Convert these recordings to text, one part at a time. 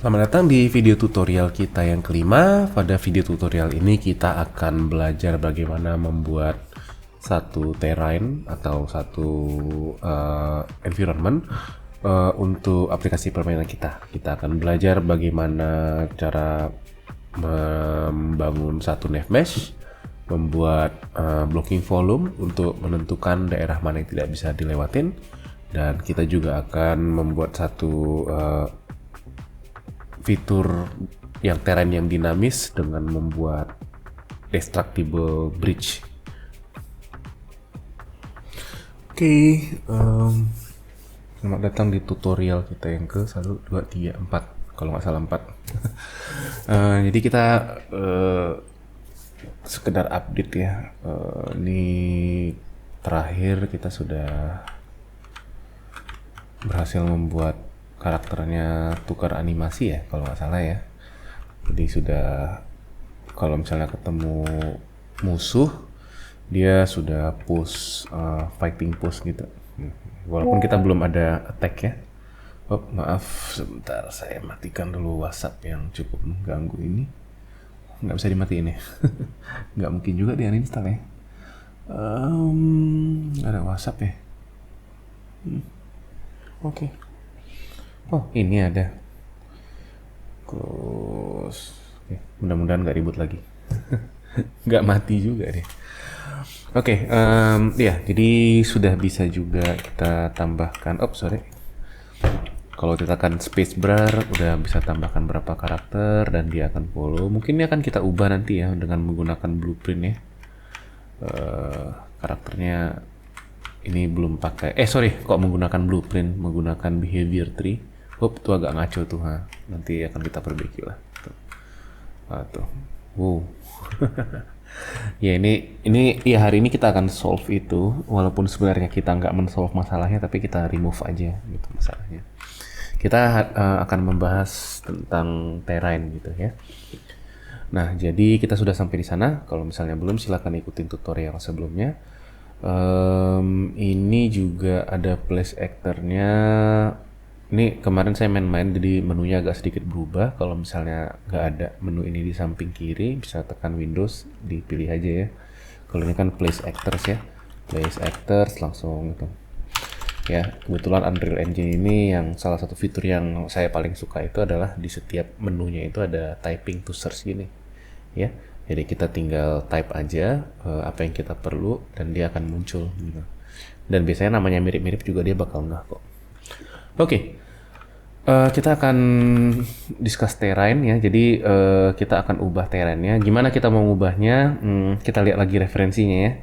Selamat datang di video tutorial kita yang kelima. Pada video tutorial ini kita akan belajar bagaimana membuat satu terrain atau satu environment untuk aplikasi permainan kita. Kita akan belajar bagaimana cara membangun satu nave mesh, membuat blocking volume untuk menentukan daerah mana yang tidak bisa dilewatin, dan kita juga akan membuat satu fitur yang terrain yang dinamis dengan membuat destructible bridge. Oke, selamat datang di tutorial kita yang ke 1, 2, 3, 4 kalau nggak salah 4. Jadi kita sekedar update ya. Ini terakhir kita sudah berhasil membuat karakternya tukar animasi ya kalau nggak salah ya. Jadi sudah, kalau misalnya ketemu musuh dia sudah push fighting pose gitu, walaupun kita belum ada attack ya. Oh maaf, sebentar saya matikan dulu WhatsApp yang cukup mengganggu ini. Nggak bisa dimatiin ya. Nggak mungkin juga di uninstall ya. Ada WhatsApp ya. Oke. Oh ini ada close. Oke, mudah-mudahan nggak ribut lagi. Nggak mati juga deh. Oke, ya jadi sudah bisa juga kita tambahkan. Kalau kita tekan spacebar udah bisa tambahkan berapa karakter dan dia akan follow. Mungkin ini akan kita ubah nanti ya dengan menggunakan blueprint ya. Karakternya ini belum pakai. Kok menggunakan blueprint, menggunakan behavior tree. Itu agak ngaco tuh, nanti akan kita perbaiki lah. Tuh. Wow. Ya ini ya hari ini kita akan solve itu, walaupun sebenarnya kita nggak men-solve masalahnya, tapi kita remove aja gitu masalahnya. Kita akan membahas tentang terrain gitu ya. Nah, jadi kita sudah sampai di sana. Kalau misalnya belum, silahkan ikutin tutorial sebelumnya. Ini juga ada place actor-nya. Ini kemarin saya main-main, jadi menunya agak sedikit berubah. Kalau misalnya nggak ada menu ini di samping kiri, bisa tekan Windows, dipilih aja ya. Kalau ini kan place actors ya, place actors langsung gitu. Ya, kebetulan Unreal Engine ini yang salah satu fitur yang saya paling suka itu adalah di setiap menunya itu ada typing to search gini. Ya, jadi kita tinggal type aja apa yang kita perlu dan dia akan muncul gitu. Dan biasanya namanya mirip-mirip juga dia bakal nggak kok. Oke, kita akan discuss terrain ya. Jadi kita akan ubah terrainnya. Gimana kita mau ubahnya? Kita lihat lagi referensinya ya.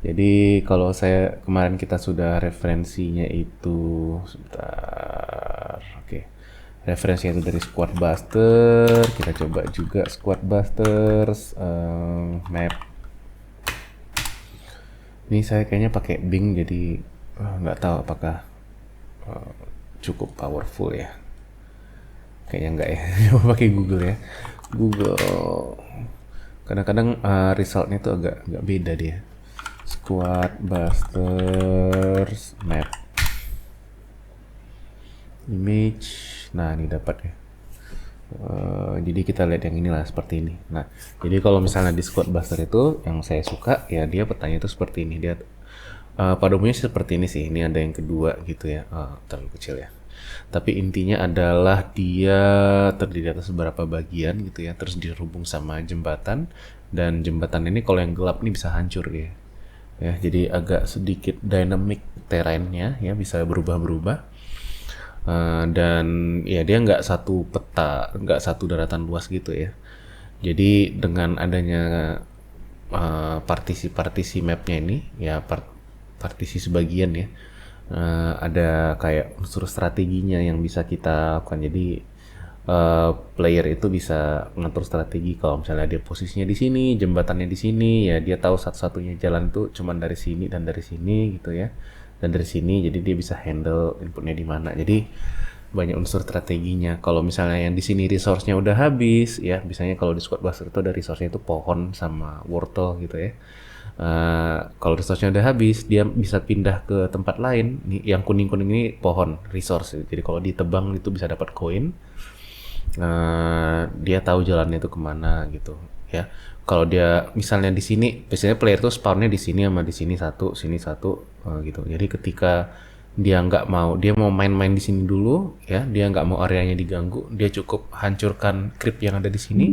Jadi kalau saya kemarin kita sudah referensinya itu sebentar. Oke. Referensinya itu dari Squad Buster. Kita coba juga Squad Busters map. Ini saya kayaknya pakai Bing, jadi nggak tahu apakah cukup powerful ya. Kayaknya enggak ya. Coba pakai Google ya. Google. Kadang-kadang resultnya tuh agak beda dia. Squad Busters map. Image. Nah, ini dapat ya. Jadi kita lihat yang inilah seperti ini. Nah, jadi kalau misalnya di Squad Buster itu yang saya suka ya, dia petanya itu seperti ini. Dia pada umumnya seperti ini sih. Ini ada yang kedua gitu ya. Terlalu kecil ya. Tapi intinya adalah dia terdiri atas beberapa bagian gitu ya, terus dihubung sama jembatan, dan jembatan ini kalau yang gelap ini bisa hancur ya. Ya, jadi agak sedikit dynamic terrainnya ya, bisa berubah-berubah. Dan ya dia nggak satu peta, nggak satu daratan luas gitu ya. Jadi dengan adanya partisi-partisi mapnya ini ya, partisi sebagian ya, ada kayak unsur strateginya yang bisa kita lakukan. Jadi player itu bisa mengatur strategi. Kalau misalnya dia posisinya di sini, jembatannya di sini, ya dia tahu satu-satunya jalan tuh cuman dari sini dan dari sini gitu ya, dan dari sini. Jadi dia bisa handle inputnya di mana. Jadi banyak unsur strateginya. Kalau misalnya yang di sini resource-nya udah habis ya, biasanya kalau di Squad Buster itu ada resource-nya itu pohon sama wortel gitu ya. Kalau resource-nya udah habis, dia bisa pindah ke tempat lain. Nih, yang kuning-kuning ini pohon resource. Jadi kalau ditebang itu bisa dapat koin. dia tahu jalannya itu kemana gitu ya. Kalau dia misalnya di sini, biasanya player tuh spawnnya di sini sama di sini satu gitu. Jadi ketika dia mau main-main di sini dulu ya, dia nggak mau areanya diganggu, dia cukup hancurkan creep yang ada di sini,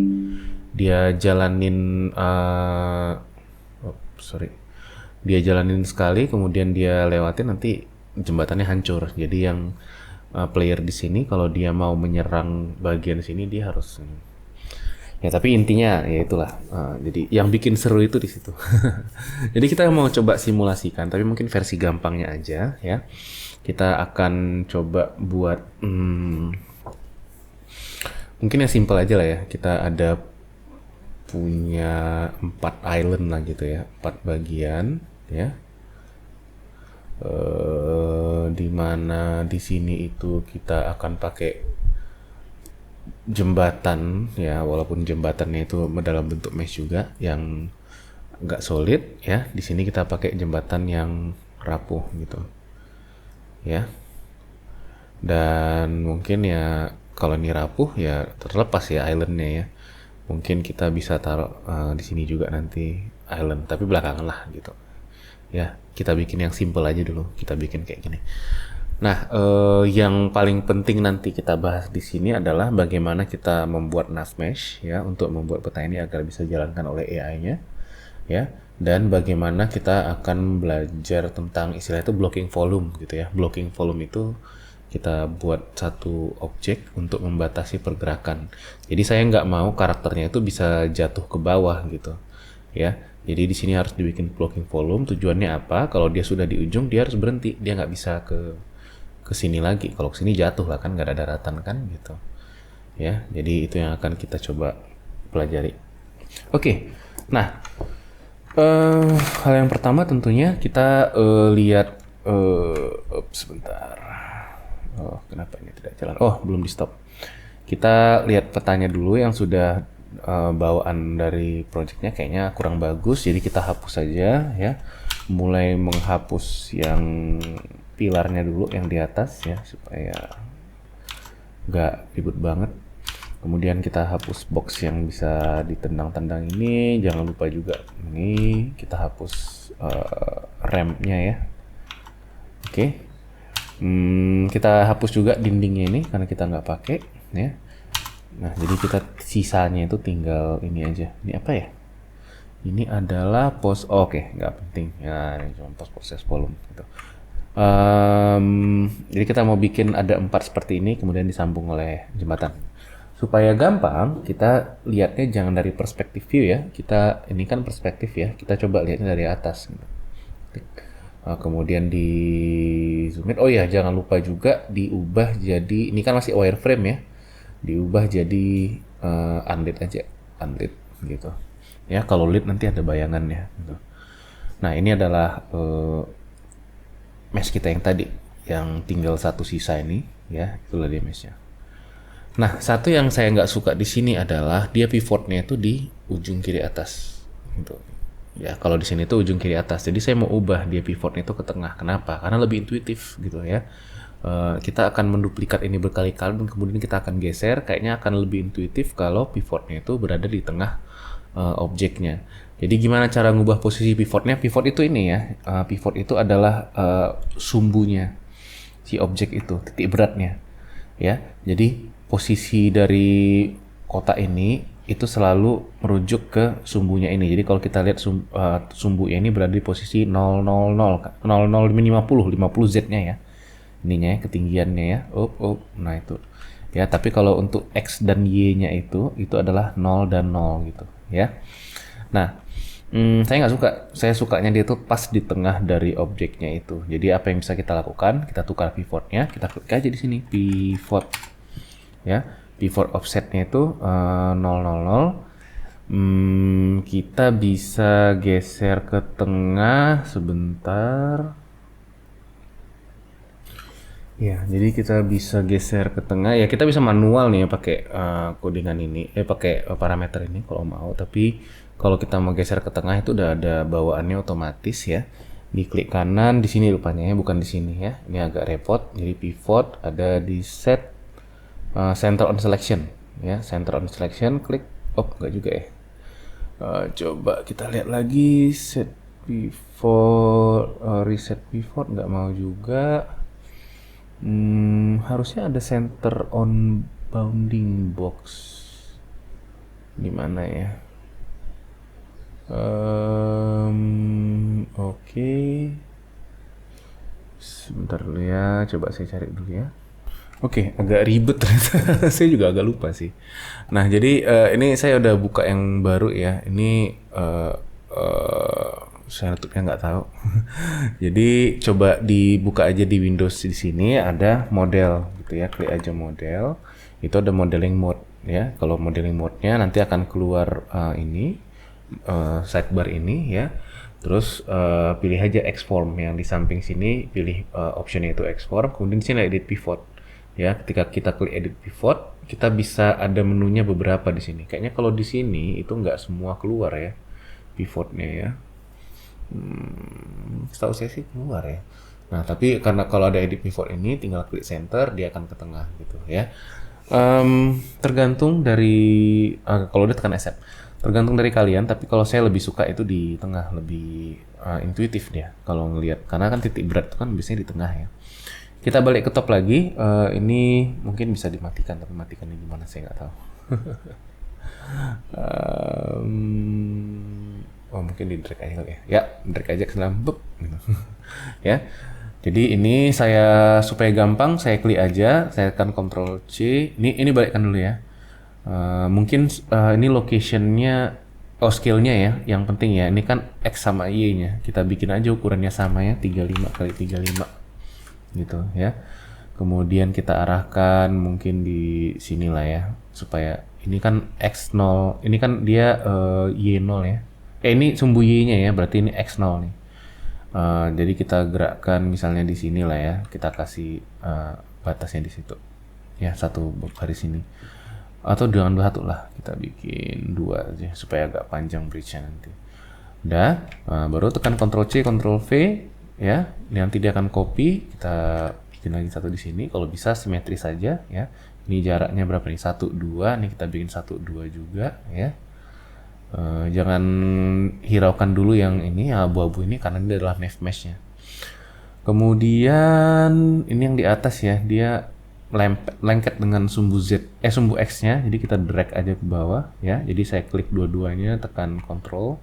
dia jalanin sorry, dia jalanin sekali, kemudian dia lewatin, nanti jembatannya hancur. Jadi yang player di sini kalau dia mau menyerang bagian sini dia harus ya, tapi intinya ya itulah. Jadi yang bikin seru itu di situ. Jadi kita mau coba simulasikan, tapi mungkin versi gampangnya aja ya. Kita akan coba buat mungkin yang simple aja lah ya. Kita ada punya 4 island lah gitu ya, 4 bagian ya. Di mana di sini itu kita akan pakai jembatan ya, walaupun jembatannya itu dalam bentuk mesh juga yang nggak solid ya. Di sini kita pakai jembatan yang rapuh gitu ya. Dan mungkin ya kalau ini rapuh ya terlepas ya islandnya ya. Mungkin kita bisa taruh di sini juga nanti island, tapi belakangan lah gitu. Ya, kita bikin yang simple aja dulu. Kita bikin kayak gini. Nah, yang paling penting nanti kita bahas di sini adalah bagaimana kita membuat nav mesh ya, untuk membuat peta ini agar bisa dijalankan oleh AI-nya ya, dan bagaimana kita akan belajar tentang istilah itu blocking volume gitu ya. Blocking volume itu kita buat satu objek untuk membatasi pergerakan. Jadi saya nggak mau karakternya itu bisa jatuh ke bawah gitu ya. Jadi di sini harus dibikin blocking volume. Tujuannya apa? Kalau dia sudah di ujung dia harus berhenti, dia nggak bisa ke sini lagi. Kalau ke sini jatuh lah kan, nggak ada daratan kan gitu ya. Jadi itu yang akan kita coba pelajari. Oke. Nah, hal yang pertama tentunya kita lihat sebentar. Oh, kenapa ini tidak jalan? Oh, belum di stop. Kita lihat petanya dulu yang sudah bawaan dari projectnya kayaknya kurang bagus, jadi kita hapus saja ya. Mulai menghapus yang pilarnya dulu yang di atas ya, supaya nggak ribet banget. Kemudian kita hapus box yang bisa ditendang-tendang ini. Jangan lupa juga ini kita hapus rampnya ya. Oke. Kita hapus juga dindingnya ini karena kita nggak pakai ya. Nah, jadi kita sisanya itu tinggal ini aja. Ini apa ya? Ini adalah post. Oke, nggak penting ya, ini cuma post proses volume gitu. Jadi kita mau bikin ada 4 seperti ini, kemudian disambung oleh jembatan. Supaya gampang, kita lihatnya jangan dari perspektif view ya. Kita ini kan perspektif ya. Kita coba lihatnya dari atas. Gitu. Kemudian di zoom in. Oh ya, jangan lupa juga diubah jadi, ini kan masih wireframe ya, diubah jadi unlit aja, unlit gitu ya. Kalau lit nanti ada bayangannya gitu. Nah, ini adalah mesh kita yang tadi, yang tinggal satu sisa ini ya, itulah dia meshnya. Nah, satu yang saya nggak suka di sini adalah dia pivotnya itu di ujung kiri atas gitu. Ya, kalau di sini tuh ujung kiri atas. Jadi saya mau ubah dia pivotnya itu ke tengah. Kenapa? Karena lebih intuitif gitu ya. Kita akan menduplikat ini berkali-kali dan kemudian kita akan geser. Kayaknya akan lebih intuitif kalau pivotnya itu berada di tengah objeknya. Jadi gimana cara ngubah posisi pivotnya? Pivot itu ini ya. Pivot itu adalah sumbunya si objek itu, titik beratnya. Ya, jadi posisi dari kotak ini itu selalu merujuk ke sumbunya ini. Jadi kalau kita lihat sumbunya ini berada di posisi 000, 50 Z-nya ya. Ininya ya, ketinggiannya ya. Nah itu. Ya, tapi kalau untuk X dan Y-nya itu adalah 0 dan 0 gitu ya. Nah, saya nggak suka. Saya sukanya dia tuh pas di tengah dari objeknya itu. Jadi apa yang bisa kita lakukan? Kita tukar pivotnya. Kita klik aja di sini pivot. Ya, pivot offsetnya itu 000. Kita bisa geser ke tengah sebentar. Ya, jadi kita bisa geser ke tengah. Ya, kita bisa manual nih ya pakai codingan ini, pakai parameter ini kalau mau. Tapi kalau kita mau geser ke tengah itu udah ada bawaannya otomatis ya. Diklik kanan di sini rupanya ya, bukan di sini ya. Ini agak repot. Jadi pivot ada di set center on selection. ya, center on selection, klik. Oh, nggak juga ya. Coba kita lihat lagi, set before, reset before, nggak mau juga. Harusnya ada center on bounding box. Di mana ya? Oke. Sebentar dulu ya, coba saya cari dulu ya. Oke, agak ribet ternyata. Saya juga agak lupa sih. Nah, jadi ini saya udah buka yang baru ya. Ini saya tutupnya nggak tahu. Jadi coba dibuka aja di Windows di sini ada model gitu ya. Klik aja model. Itu ada modeling mode ya. Kalau modeling mode-nya nanti akan keluar ini sidebar ini ya. Terus pilih aja X-form yang di samping sini, pilih optionnya itu X-form, kemudian di sini edit pivot. Ya, ketika kita klik edit pivot, kita bisa ada menunya beberapa di sini. Kayaknya kalau di sini itu nggak semua keluar ya pivotnya ya. Setahu saya sih keluar ya. Nah, tapi karena kalau ada edit pivot ini, tinggal klik center, dia akan ke tengah gitu ya. Tergantung dari kalau udah tekan accept. Tergantung dari kalian, tapi kalau saya lebih suka itu di tengah, lebih intuitif dia kalau ngelihat, karena kan titik berat itu kan biasanya di tengah ya. Kita balik ke top lagi, ini mungkin bisa dimatikan, tapi matikannya gimana saya nggak tahu. Oh mungkin di drag aja kali ya. Ya, drag aja ke dalam, gitu. Ya. Jadi ini saya supaya gampang, saya klik aja, saya tekan Ctrl C. Ini balikkan dulu ya. Mungkin ini locationnya, scale-nya ya, yang penting ya. Ini kan X sama Y-nya. Kita bikin aja ukurannya sama ya, 35 kali 35 gitu ya. Kemudian kita arahkan mungkin di sinilah ya, supaya ini kan X0, ini kan dia Y0 ya. Ini sumbu Y-nya ya, berarti ini X0 nih. Jadi kita gerakkan misalnya di sini lah ya, kita kasih batasnya di situ ya, satu garis ini, atau dengan satu lah, kita bikin 2 aja supaya agak panjang bridge-nya nanti. Udah, baru tekan Ctrl C, Ctrl V ya, nanti dia akan copy, kita bikin lagi satu di sini, kalau bisa simetris saja ya. Ini jaraknya berapa nih, 1, 2, nih kita bikin 1, 2 juga ya. Jangan hiraukan dulu yang ini abu-abu ini karena ini adalah nav mesh-nya. Kemudian ini yang di atas ya, dia lengket dengan sumbu sumbu X-nya, jadi kita drag aja ke bawah ya. Jadi saya klik dua-duanya, tekan Ctrl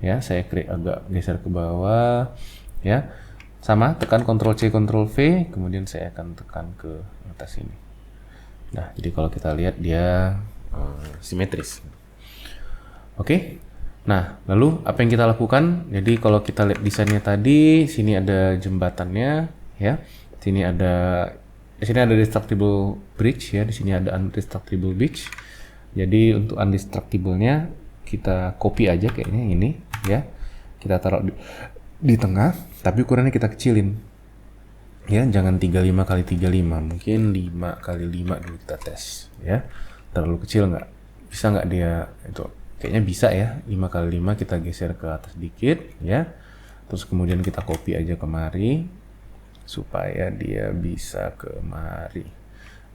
ya, saya klik agak geser ke bawah ya. Sama, tekan Ctrl C, Ctrl V, kemudian saya akan tekan ke atas ini. Nah, jadi kalau kita lihat dia simetris. Oke, nah lalu apa yang kita lakukan? Jadi kalau kita lihat desainnya tadi, sini ada jembatannya, ya, sini ada destructible bridge ya, di sini ada undestructible bridge. Jadi untuk undestructible-nya kita copy aja kayaknya ini, ya, kita taruh di tengah, tapi ukurannya kita kecilin, ya, jangan 35 kali 35, mungkin 5 kali 5 dulu kita tes, ya, terlalu kecil nggak? Bisa nggak dia itu? Kayaknya bisa ya, 5 kali 5 kita geser ke atas dikit ya. Terus kemudian kita copy aja kemari supaya dia bisa kemari.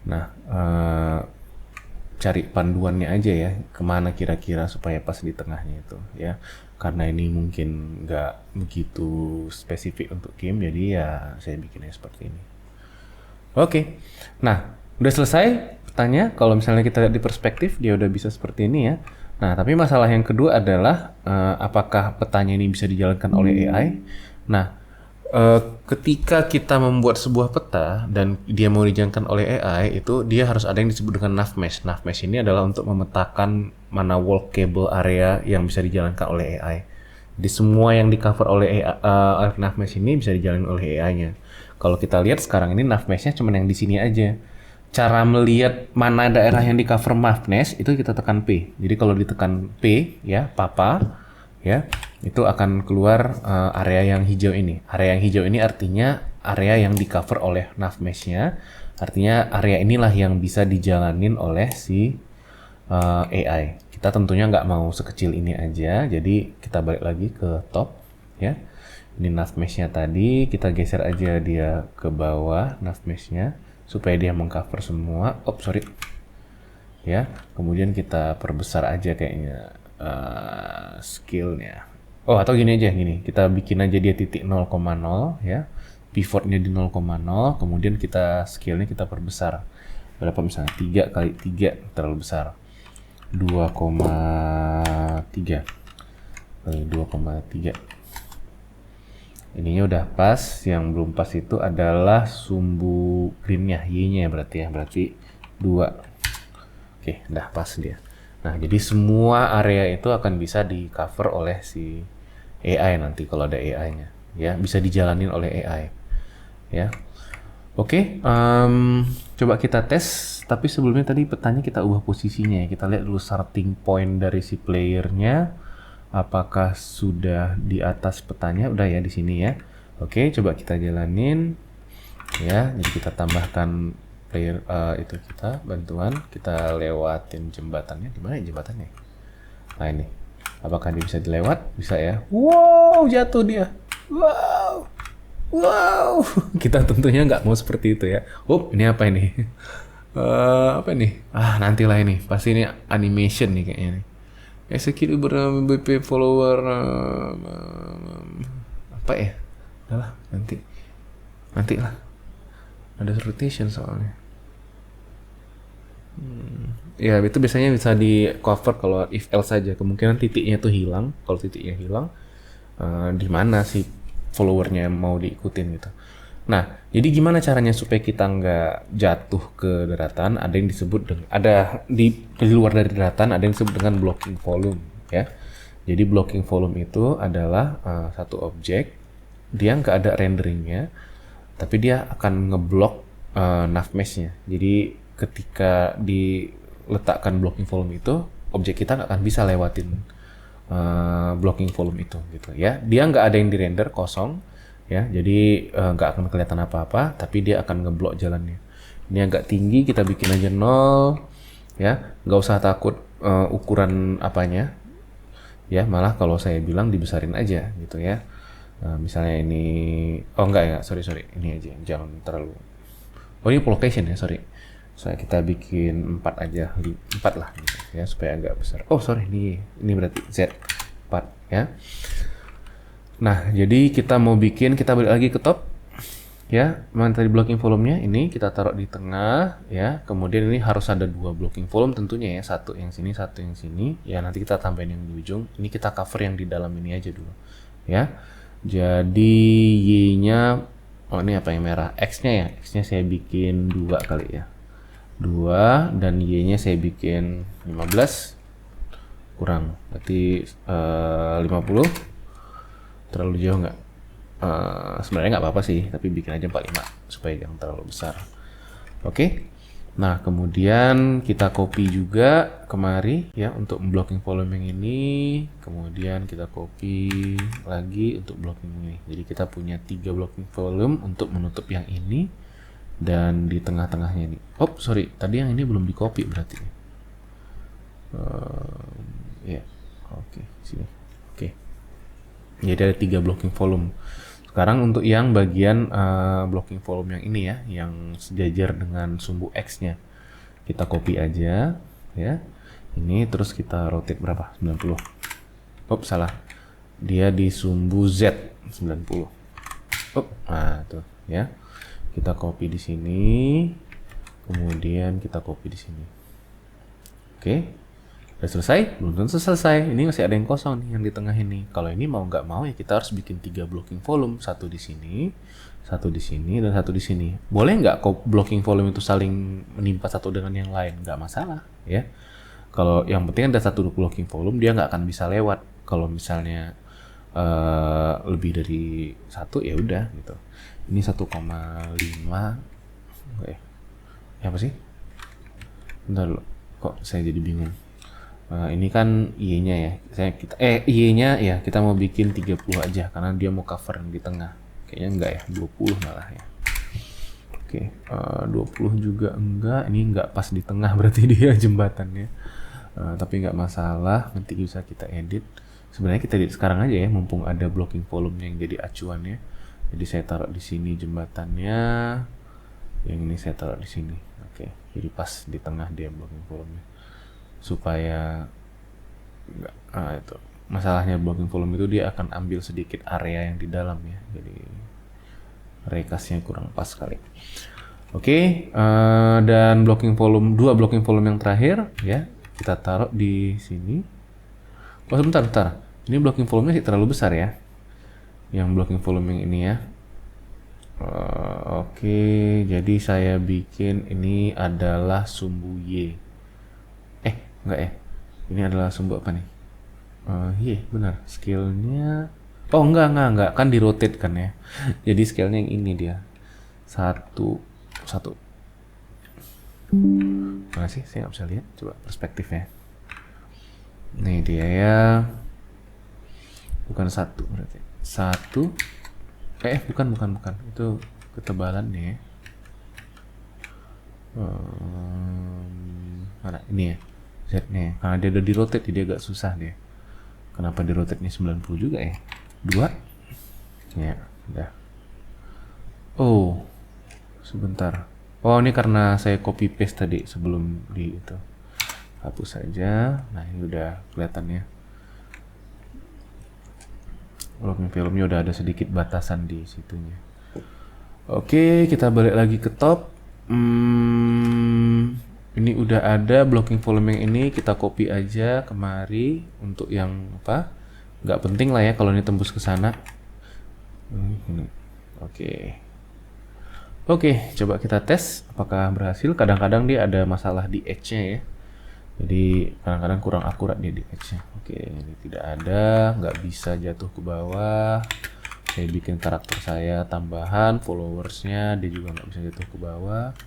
Nah, cari panduannya aja ya, kemana kira-kira supaya pas di tengahnya itu ya. Karena ini mungkin nggak begitu spesifik untuk game, jadi ya saya bikinnya seperti ini. Oke, nah udah selesai petanya. Kalau misalnya kita lihat di perspektif, dia udah bisa seperti ini ya. Nah, tapi masalah yang kedua adalah apakah petanya ini bisa dijalankan oleh AI? Nah, ketika kita membuat sebuah peta dan dia mau dijalankan oleh AI, itu dia harus ada yang disebut dengan nav mesh. Nav mesh ini adalah untuk memetakan mana walkable area yang bisa dijalankan oleh AI. Jadi semua yang di cover oleh nav mesh ini bisa dijalankan oleh AI-nya. Kalau kita lihat sekarang ini nav mesh-nya cuma yang di sini aja. Cara melihat mana daerah yang di cover nav mesh itu kita tekan P. Jadi kalau ditekan P ya, papa ya, itu akan keluar area yang hijau ini. Area yang hijau ini artinya area yang di cover oleh nav mesh-nya. Artinya area inilah yang bisa dijalanin oleh si AI. Kita tentunya nggak mau sekecil ini aja. Jadi kita balik lagi ke top ya. Ini nav mesh-nya tadi, kita geser aja dia ke bawah nav mesh-nya supaya dia mengcover semua. Oh, sorry. ya. Kemudian kita perbesar aja kayaknya scale-nya. Oh, atau gini aja, gini. Kita bikin aja dia titik 0,0 ya. Pivotnya di 0,0, kemudian kita scale-nya kita perbesar. Berapa misalnya? 3 kali 3 terlalu besar. 2,3 kali 2,3. Ininya udah pas, yang belum pas itu adalah sumbu green-nya, Y-nya berarti ya. Berarti 2. Oke, udah pas dia. Nah, jadi semua area itu akan bisa di cover oleh si AI nanti kalau ada AI-nya, ya bisa dijalanin oleh AI, ya. Oke, coba kita tes. Tapi sebelumnya tadi petanya kita ubah posisinya ya. Kita lihat dulu starting point dari si playernya. Apakah sudah di atas petanya? Udah ya di sini ya. Oke, coba kita jalanin. Ya, jadi kita tambahkan player itu kita bantuan. Kita lewatin jembatannya. Di mana ya jembatannya? Nah ini. Apakah dia bisa dilewat? Bisa ya. Wow, jatuh dia. Wow. Wow, kita tentunya nggak mau seperti itu ya. Ini apa ini? Apa ini? Nantilah ini. Pasti ini animation nih kayaknya nih. Execute beberapa BP follower. Apa ya? Udahlah, nanti. Nanti lah. Ada rotation soalnya. Ya, itu biasanya bisa di cover kalau if else saja. Kemungkinan titiknya tuh hilang. Kalau titiknya hilang, di mana sih followernya yang mau diikutin gitu. Nah, jadi gimana caranya supaya kita nggak jatuh ke daratan? Ada yang disebut dengan di luar dari daratan ada yang disebut dengan blocking volume, ya. Jadi blocking volume itu adalah satu objek, dia nggak ada renderingnya, tapi dia akan ngeblok nav mesh-nya. Jadi ketika diletakkan blocking volume itu, objek kita nggak akan bisa lewatin blocking volume itu gitu ya. Dia nggak ada yang di render, kosong ya, jadi nggak akan kelihatan apa-apa, tapi dia akan ngeblok jalannya. Ini agak tinggi, kita bikin aja 0 ya, nggak usah takut ukuran apanya ya, malah kalau saya bilang dibesarin aja gitu ya. Misalnya ini, enggak ya, sorry ini aja, jangan terlalu, ini location ya, sorry. Saya kita bikin 4 aja, 4 lah gitu ya, supaya agak besar. Sorry, ini berarti Z4 ya. Nah, jadi kita mau bikin, kita balik lagi ke top ya. Mana tadi blocking volumenya, ini kita taruh di tengah ya. Kemudian ini harus ada 2 blocking volume tentunya ya, satu yang sini, satu yang sini ya. Nanti kita tambahin yang di ujung. Ini kita cover yang di dalam ini aja dulu ya. Jadi Y-nya, ini apa yang merah, X-nya ya, X-nya saya bikin 2 kali ya, 2, dan Y-nya saya bikin 15 kurang, berarti 50. Terlalu jauh nggak? Sebenarnya nggak apa-apa sih, tapi bikin aja 45 supaya jangan terlalu besar. Oke. Nah, kemudian kita copy juga kemari ya untuk blocking volume yang ini. Kemudian kita copy lagi untuk blocking ini. Jadi kita punya 3 blocking volume untuk menutup yang ini dan di tengah-tengahnya ini. Sorry, tadi yang ini belum di copy berarti. Ya, oke, sini. Oke. Jadi ada 3 blocking volume. Sekarang untuk yang bagian blocking volume yang ini ya, yang sejajar dengan sumbu X-nya. Kita copy aja ya. Ini terus kita rotate berapa? 90. Salah. Dia di sumbu Z 90. Nah, tuh ya. Kita copy di sini. Kemudian kita copy di sini. Oke. Udah selesai? Belum tentu selesai. Ini masih ada yang kosong nih yang di tengah ini. Kalau ini mau nggak mau ya kita harus bikin 3 blocking volume. Satu di sini, satu di sini, dan satu di sini. Boleh nggak blocking volume itu saling menimpa satu dengan yang lain? Nggak masalah ya. Kalau yang penting ada satu blocking volume, dia nggak akan bisa lewat. Kalau misalnya lebih dari satu ya udah gitu. Ini 1,5. Apa sih? Bentar dulu. Kok saya jadi bingung. Ini kan Y-nya ya. Y-nya ya kita mau bikin 30 aja karena dia mau cover di tengah. Kayaknya enggak ya, 20 malah ya. Oke, 20 juga enggak. Ini enggak pas di tengah berarti dia jembatannya. Tapi enggak masalah, nanti bisa kita edit. Sebenarnya kita edit sekarang aja ya, mumpung ada blocking volume yang jadi acuannya. Jadi saya taruh di sini jembatannya. Yang ini saya taruh di sini. Oke, jadi pas di tengah dia blocking volume-nya. supaya nggak, itu masalahnya blocking volume itu dia akan ambil sedikit area yang di dalam ya, jadi rekasnya kurang pas kali. Oke, dan dua blocking volume yang terakhir ya kita taruh di sini. Oh sebentar, ini blocking volume sih terlalu besar ya, yang blocking volume yang ini ya. Oke, jadi saya bikin ini adalah sumbu Y. Enggak ya, ini adalah sumbu apa nih? Iya benar, scale-nya. Oh enggak, kan di rotate kan ya. Jadi scale-nya yang ini dia. Satu. Mana sih? Saya nggak bisa lihat. Coba perspektifnya. Nih dia ya. Bukan satu berarti. Satu. Bukan. Itu ketebalan nih. Mana? Ini ya. Z nih. Karena dia udah di rotate, dia agak susah dia. Kenapa di rotate nya 90 juga ya? 2. Ya, udah. Oh, sebentar. Oh, ini karena saya copy paste tadi sebelum di itu. Hapus saja. Nah, ini udah kelihatan ya. Blocking filmnya udah ada sedikit batasan di situnya. Oke, kita balik lagi ke top. Ini udah ada blocking volume yang ini, kita copy aja kemari untuk yang apa? Nggak penting lah ya kalau ini tembus ke sana. Oke, coba kita tes apakah berhasil. Kadang-kadang dia ada masalah di edge-nya ya. Jadi kadang-kadang kurang akurat dia di edge-nya. Oke, ini tidak ada, nggak bisa jatuh ke bawah. Saya bikin karakter saya tambahan, followersnya dia juga nggak bisa jatuh ke bawah.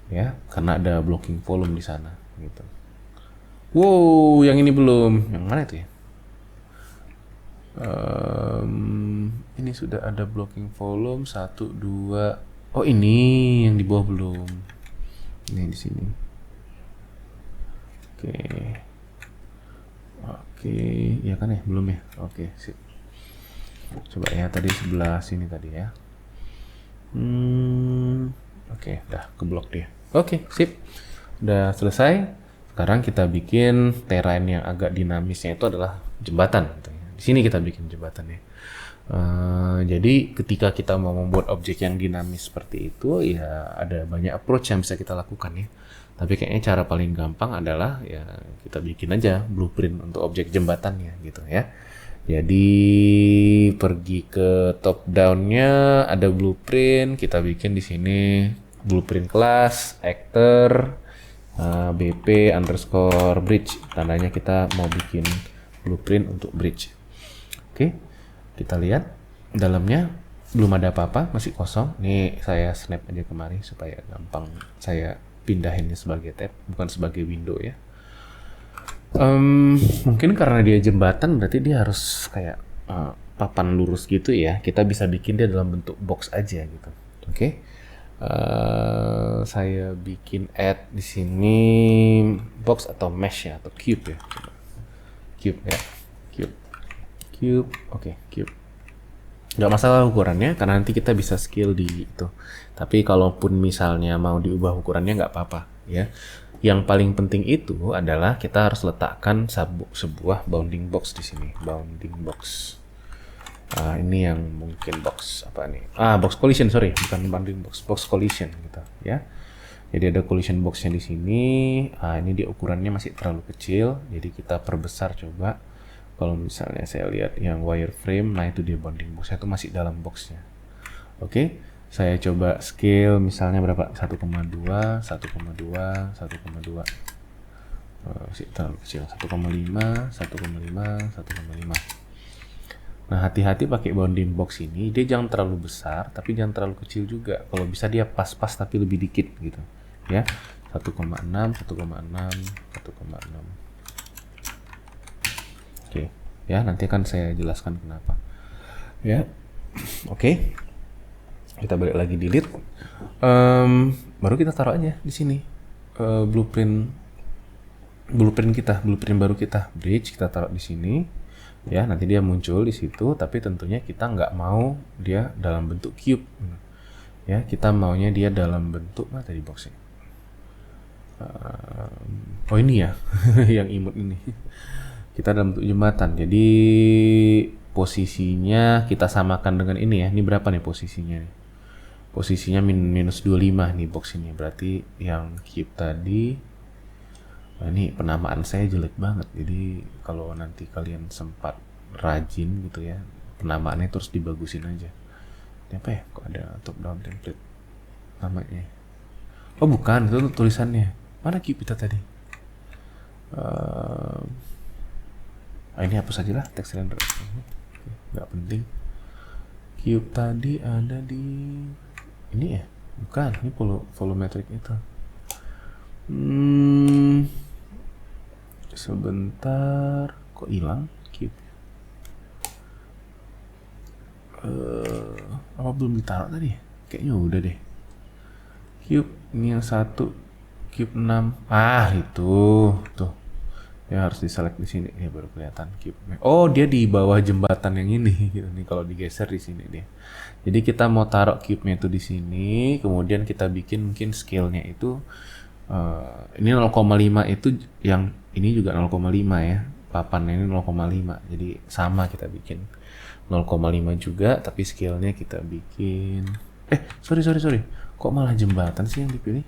Ya, karena ada blocking volume di sana gitu. Wow, yang ini belum. Yang mana itu ya? Ini sudah ada blocking volume 1, 2. Oh, ini yang di bawah belum. Ini di sini. Oke, ya kan ya, belum ya. Oke, sip. Coba ya tadi sebelah sini tadi ya. Oke, udah keblok dia. Oke, sip. Udah selesai. Sekarang kita bikin terrain yang agak dinamisnya itu adalah jembatan. Gitu ya. Di sini kita bikin jembatan ya. Jadi ketika kita mau membuat objek yang dinamis seperti itu, ya ada banyak approach yang bisa kita lakukan ya. Tapi kayaknya cara paling gampang adalah ya kita bikin aja blueprint untuk objek jembatannya gitu ya. Jadi pergi ke top down-nya, ada blueprint, kita bikin di sini blueprint kelas, actor, BP underscore bridge. Tandanya kita mau bikin blueprint untuk bridge. Oke, kita lihat dalamnya belum ada apa-apa, masih kosong. Nih saya snap aja kemari supaya gampang saya pindahinnya sebagai tab, bukan sebagai window ya. Mungkin karena dia jembatan berarti dia harus kayak papan lurus gitu ya. Kita bisa bikin dia dalam bentuk box aja gitu. Oke. Saya bikin add di sini box atau mesh ya atau cube ya. Cube ya. Cube. Oke, cube. Nggak masalah ukurannya karena nanti kita bisa scale di itu. Tapi kalaupun misalnya mau diubah ukurannya nggak apa-apa ya. Yang paling penting itu adalah kita harus letakkan sebuah bounding box di sini. Bounding box. Ini yang mungkin box apa nih? Box collision, sorry, bukan bounding box, box collision gitu ya. Jadi ada collision boxnya di sini. Ini dia ukurannya masih terlalu kecil, jadi kita perbesar coba. Kalau misalnya saya lihat yang wireframe, nah itu dia bounding boxnya itu masih dalam boxnya. Oke, saya coba scale misalnya berapa? 1,2, 1,2, 1,2. Masih terlalu kecil. 1,5, 1,5, 1,5. Nah, hati-hati pakai bounding box ini, dia jangan terlalu besar, tapi jangan terlalu kecil juga. Kalau bisa dia pas-pas tapi lebih dikit gitu. Ya, 1,6, 1,6, 1,6. Oke, ya nanti akan saya jelaskan kenapa. Ya, oke. Kita balik lagi delete. Baru kita taruh aja di sini blueprint baru kita bridge kita taruh di sini. Ya, nanti dia muncul di situ. Tapi tentunya kita nggak mau dia dalam bentuk cube. Ya, kita maunya dia dalam bentuk tadi boxnya. Oh ini ya, yang imut ini. Kita dalam bentuk jembatan. Jadi posisinya kita samakan dengan ini ya. Ini berapa nih posisinya? Posisinya minus 25 nih box ini. Berarti yang cube tadi. Nah, ini penamaan saya jelek banget. Jadi kalau nanti kalian sempat rajin gitu ya, penamaannya terus dibagusin aja. Ini apa ya? Kok ada top down template namanya? Oh bukan, itu tulisannya. Mana cube kita tadi? Ini hapus aja lah text render. Nggak penting. Cube tadi ada di ini ya? Bukan, ini volumetric itu. Sebentar, kok hilang cube? Apa belum ditaruh tadi? Kayaknya udah deh. Cube ini yang satu, cube 6. Ah itu, tuh. Ya harus diselect di sini. Ya baru kelihatan cube. Oh dia di bawah jembatan yang ini. Gitu nih kalau digeser di sini dia. Jadi kita mau taruh cube-nya itu di sini. Kemudian kita bikin mungkin scale-nya itu. Ini 0,5 itu yang ini juga 0,5 ya. Papannya ini 0,5. Jadi sama kita bikin 0,5 juga. Tapi scale-nya kita bikin. Sorry. Kok malah jembatan sih yang dipilih?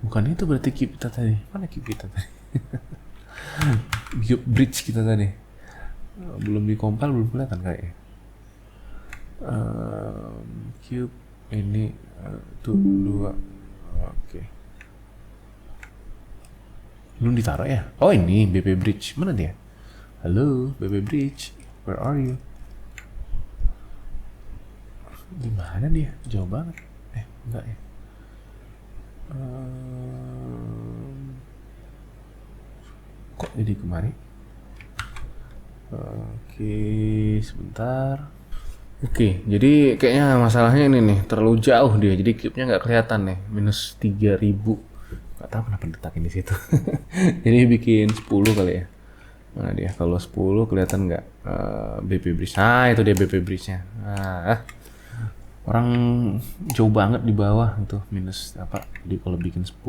Bukan itu berarti cube kita tadi. Mana cube kita tadi? Cube bridge kita tadi. Belum dikompil, belum kelihatan kayaknya. Cube ini tuh 2. Oke. Belum ditaruh ya? Oh ini BP bridge. Mana dia? Halo BP bridge. Where are you? Di mana dia? Jauh banget. Enggak ya. Kok jadi kemari? Oke, sebentar. Oke, jadi kayaknya masalahnya ini nih, terlalu jauh dia. Jadi cube-nya nggak kelihatan nih, minus 3000. Nggak tahu kenapa ditakin di situ. Jadi bikin 10 kali ya. Mana dia? Kalau 10 kelihatan nggak? BP bridge. Nah, itu dia BP bridge-nya. Orang jauh banget di bawah itu minus apa? Jadi kalau bikin 10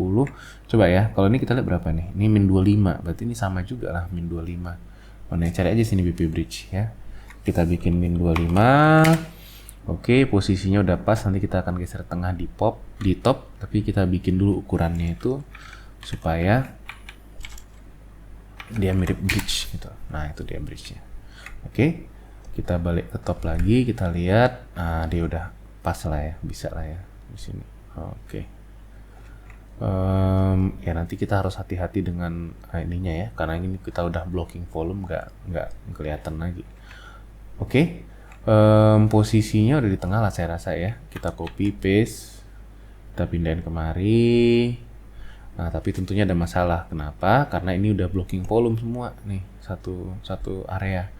coba ya. Kalau ini kita lihat berapa nih? Ini min 25. Berarti ini sama juga lah min 25. Mana cari aja sini BP bridge ya. Kita bikin min 25. Oke, posisinya udah pas. Nanti kita akan geser tengah di top, tapi kita bikin dulu ukurannya itu supaya dia mirip bridge gitu. Nah, itu dia bridge-nya. Oke. Kita balik ke top lagi, kita lihat. Nah, dia udah pas lah ya, bisa lah ya di sini. Oke. Ya nanti kita harus hati-hati dengan ininya ya, karena ini kita udah blocking volume, nggak kelihatan lagi. Oke. Posisinya udah di tengah lah saya rasa ya. Kita copy paste, kita pindahin kemari. Nah tapi tentunya ada masalah. Kenapa? Karena ini udah blocking volume semua nih, satu area.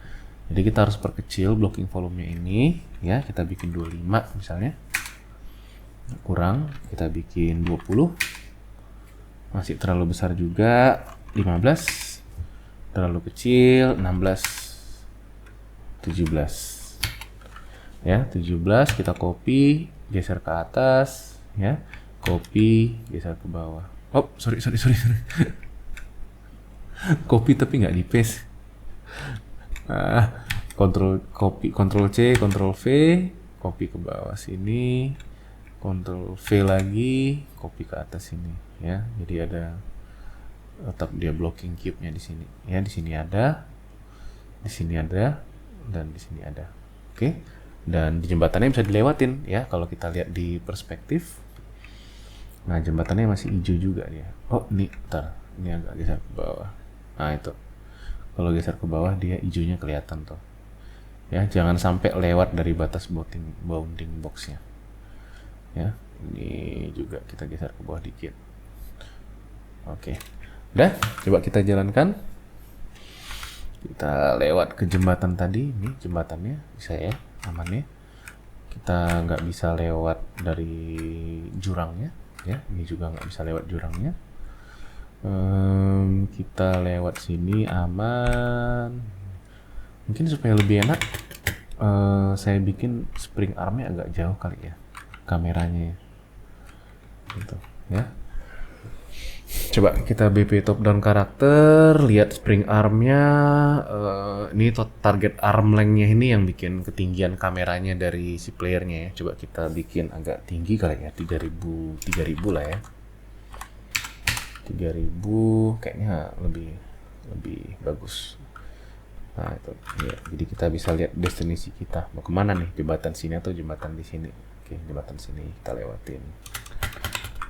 Jadi kita harus perkecil blocking volumenya ini ya, kita bikin 25 misalnya. Kurang, kita bikin 20. Masih terlalu besar juga, 15. Terlalu kecil, 16. 17. Ya, 17 kita copy, geser ke atas ya. Copy, geser ke bawah. Oh, sorry. Copy tapi nggak di paste. Ctrl C, Ctrl V, copy ke bawah sini, Ctrl V lagi, copy ke atas sini, ya. Jadi ada tetap dia blocking cube-nya di sini, ya. Di sini ada, dan di sini ada. Oke. Dan di jembatannya bisa dilewatin, ya. Kalau kita lihat di perspektif, nah jembatannya masih hijau juga dia. Oh, ini agak geser ke bawah. Nah itu. Kalau geser ke bawah dia hijaunya kelihatan tuh. Ya, jangan sampai lewat dari batas bounding box-nya. Ya, ini juga kita geser ke bawah dikit. Oke. Udah, coba kita jalankan. Kita lewat ke jembatan tadi, ini jembatannya bisa ya, aman ya. Kita nggak bisa lewat dari jurangnya, ya. Ini juga nggak bisa lewat jurangnya. Kita lewat sini aman. Mungkin supaya lebih enak, saya bikin spring armnya agak jauh kali ya, kameranya ya. gitu ya. Coba kita BP top down karakter, lihat spring armnya. Ini target arm length-nya ini yang bikin ketinggian kameranya dari si playernya ya. Coba kita bikin agak tinggi kali ya, 3000 lah ya. 3000 kayaknya lebih bagus. Nah itu ya, jadi kita bisa lihat destinasi kita mau kemana nih, jembatan sini atau jembatan di sini. Oke, jembatan sini kita lewatin.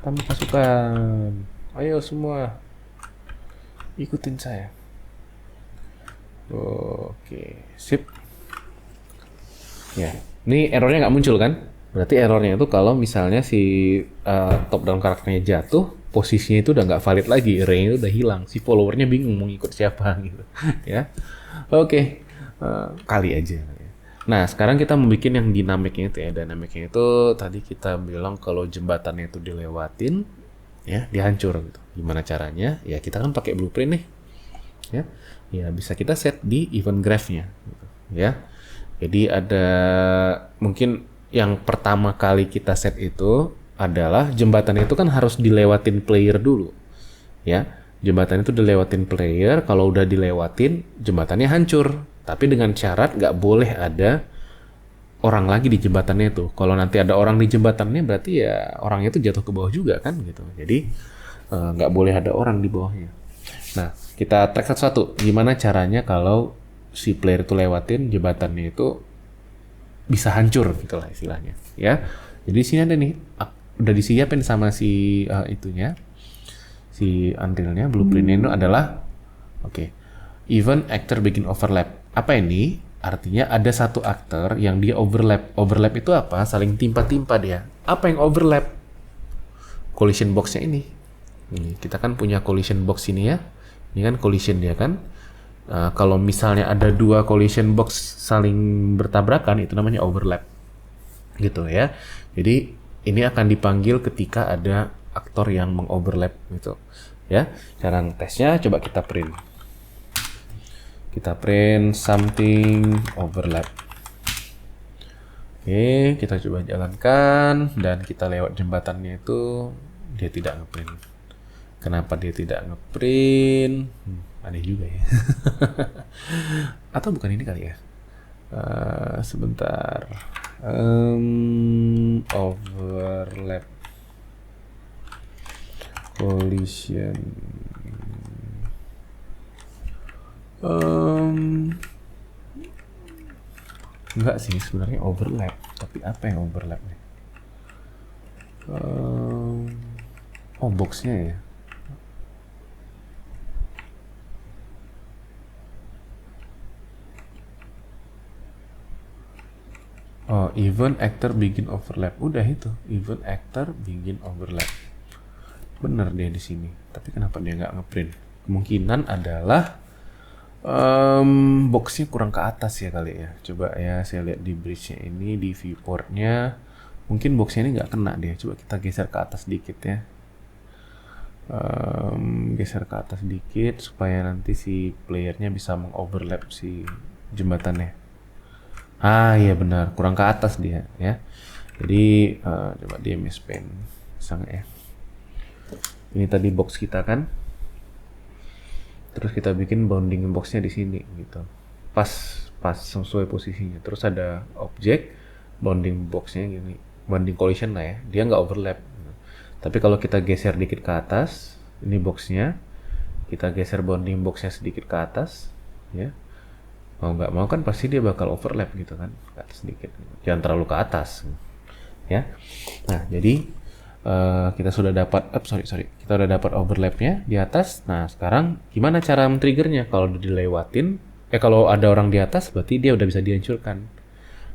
Tambah pasukan. Ayo semua, ikutin saya. Oke, sip. Ya, ini errornya nggak muncul kan? Berarti errornya itu kalau misalnya si top down karakternya jatuh, posisinya itu udah nggak valid lagi, range itu udah hilang. Si followernya bingung mau ngikut siapa gitu. Ya, oke, kali aja. Nah, sekarang kita mau bikin yang dinamiknya itu ya. Dinamiknya itu tadi kita bilang kalau jembatannya itu dilewatin, ya dihancur gitu. Gimana caranya? Ya kita kan pakai blueprint nih, ya bisa kita set di event graph-nya gitu, ya. Jadi ada mungkin yang pertama kali kita set itu adalah jembatan itu kan harus dilewatin player dulu, ya. Jembatan itu dilewatin player, kalau udah dilewatin jembatannya hancur, tapi dengan syarat nggak boleh ada orang lagi di jembatannya itu. Kalau nanti ada orang di jembatannya berarti ya orangnya itu jatuh ke bawah juga kan gitu. Jadi nggak boleh ada orang di bawahnya. Nah, kita track satu-satu. Gimana caranya kalau si player itu lewatin jembatannya itu bisa hancur gitu lah istilahnya. Ya. Jadi sini ada nih, udah disiapin sama si itunya, si Unreal-nya, blueprint-nya itu adalah event actor begin overlap. Apa ini? Artinya ada satu aktor yang dia overlap. Overlap itu apa? Saling timpa-timpa dia. Apa yang overlap? Collision box-nya ini. Kita kan punya collision box ini ya. Ini kan collision dia kan. Kalau misalnya ada dua collision box saling bertabrakan, itu namanya overlap. Gitu ya. Jadi ini akan dipanggil ketika ada aktor yang mengoverlap gitu. Ya. Cara tesnya coba kita print. Kita print something overlap. Oke, kita coba jalankan dan kita lewat jembatannya itu dia tidak ngeprint. Kenapa dia tidak ngeprint? Aneh juga ya. Atau bukan ini kali ya? Sebentar. Overlap collision. Enggak sih sebenarnya overlap, tapi apa yang overlap nih? Boxnya ya. Event actor begin overlap. Udah itu, event actor begin overlap. Bener dia di sini. Tapi kenapa dia nggak ngeprint? Kemungkinan adalah boxnya kurang ke atas ya kali ya. Coba ya saya lihat di bridge-nya ini, di viewportnya mungkin boxnya ini nggak kena dia. Coba kita geser ke atas dikit ya. Geser ke atas dikit supaya nanti si playernya bisa mengoverlap si jembatannya. Iya benar, kurang ke atas dia ya. Jadi coba dia mispen sangat ya. Ini tadi box kita kan. Terus kita bikin bounding boxnya di sini gitu, pas sesuai posisinya. Terus ada objek bounding boxnya gini, bounding collision lah ya, dia nggak overlap. Tapi kalau kita geser dikit ke atas, ini boxnya, kita geser bounding boxnya sedikit ke atas, ya mau nggak mau kan pasti dia bakal overlap gitu kan, ke atas sedikit, jangan terlalu ke atas, ya. Nah jadi kita sudah dapat, kita udah dapat overlapnya di atas. Nah sekarang gimana cara men-triggernya? Kalau udah dilewatin, kalau ada orang di atas berarti dia udah bisa dihancurkan.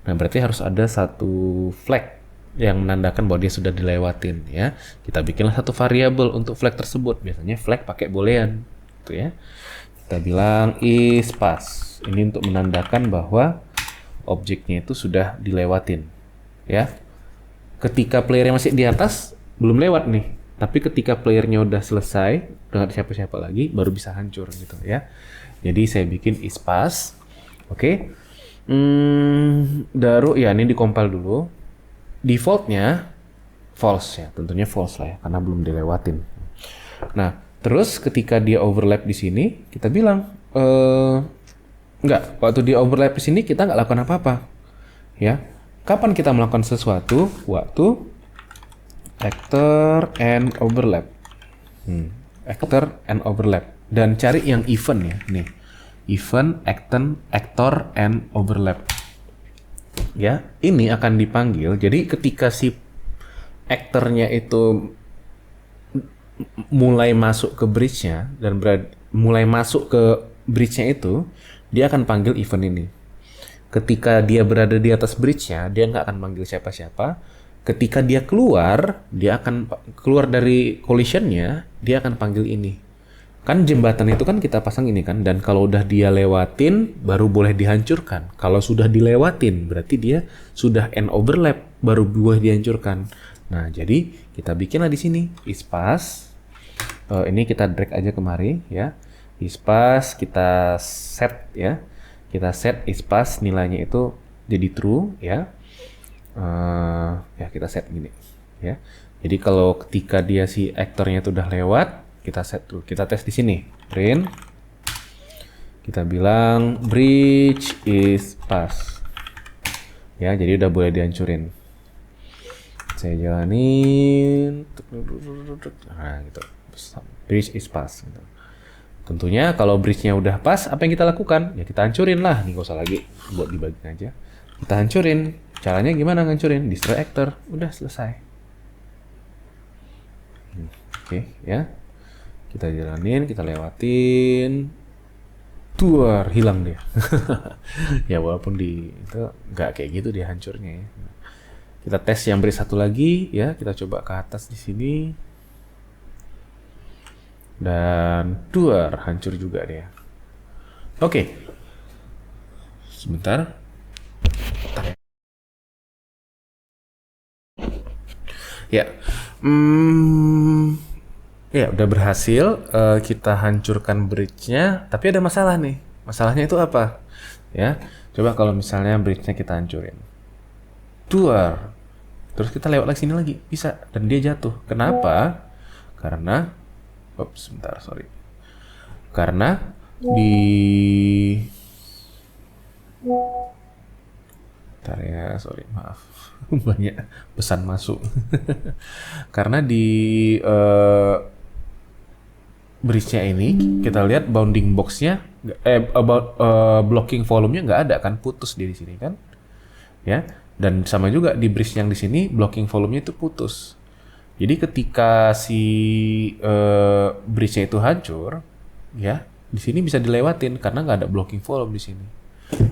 Nah berarti harus ada satu flag yang menandakan bahwa dia sudah dilewatin ya. Kita bikinlah satu variabel untuk flag tersebut. Biasanya flag pakai boolean, gitu ya. Kita bilang is pass. Ini untuk menandakan bahwa objeknya itu sudah dilewatin, ya. Ketika playernya masih di atas, belum lewat nih. Tapi ketika playernya udah selesai, udah nggak ada siapa-siapa lagi, baru bisa hancur gitu ya. Jadi saya bikin is pass. Oke. Daru ya ini dikompil dulu. Defaultnya false ya, tentunya false lah ya, karena belum dilewatin. Nah, terus ketika dia overlap di sini, kita bilang, enggak, waktu dia overlap di sini kita nggak lakukan apa-apa. Ya, kapan kita melakukan sesuatu? Waktu actor and overlap. Actor and overlap. Dan cari yang event ya, nih. Event, actor, and overlap. Ya, ini akan dipanggil. Jadi ketika si aktornya itu mulai masuk ke bridge-nya dan mulai masuk ke bridge-nya itu, dia akan panggil event ini. Ketika dia berada di atas bridge-nya, dia nggak akan panggil siapa-siapa. Ketika dia dia akan keluar dari collision-nya, dia akan panggil ini. Kan jembatan itu kan kita pasang ini kan, dan kalau udah dia lewatin, baru boleh dihancurkan. Kalau sudah dilewatin, berarti dia sudah end overlap, baru boleh dihancurkan. Nah, jadi kita bikinlah di sini is pass. Ini kita drag aja kemari ya. Is pass kita set ya. Kita set is pass nilainya itu jadi true ya. Ya kita set gini ya. Jadi kalau ketika dia si aktornya itu udah lewat, kita set true. Kita tes di sini. Print. Kita bilang bridge is pass. Ya, jadi udah boleh dihancurin. Saya jalanin, nah gitu, bridge is pass gitu. Tentunya kalau bridge-nya udah pas, apa yang kita lakukan? Ya kita hancurin lah, nih gak usah lagi buat dibagi aja. Kita hancurin, caranya gimana ngancurin? Destroy actor, udah selesai. Oke, ya. Kita jalanin, kita lewatin, tuar, hilang dia. Ya walaupun itu nggak kayak gitu dia hancurnya ya. Kita tes yang bridge satu lagi ya, kita coba ke atas di sini. Dan duar, hancur juga dia. Oke. Sebentar. Bentar ya. Ya. Ya, udah berhasil kita hancurkan bridge-nya, tapi ada masalah nih. Masalahnya itu apa? Ya. Coba kalau misalnya bridge-nya kita hancurin. Duar. Terus kita lewat lagi sini lagi, bisa, dan dia jatuh. Kenapa? Karena sebentar, sorry. Karena bentar ya, sorry, maaf. Banyak pesan masuk. Karena di bridge-nya ini kita lihat bounding box-nya blocking volume-nya nggak ada kan, putus di sini kan. Ya. Dan sama juga di bridge yang di sini blocking volume-nya itu putus. Jadi ketika si bridge-nya itu hancur, ya di sini bisa dilewatin karena nggak ada blocking volume di sini.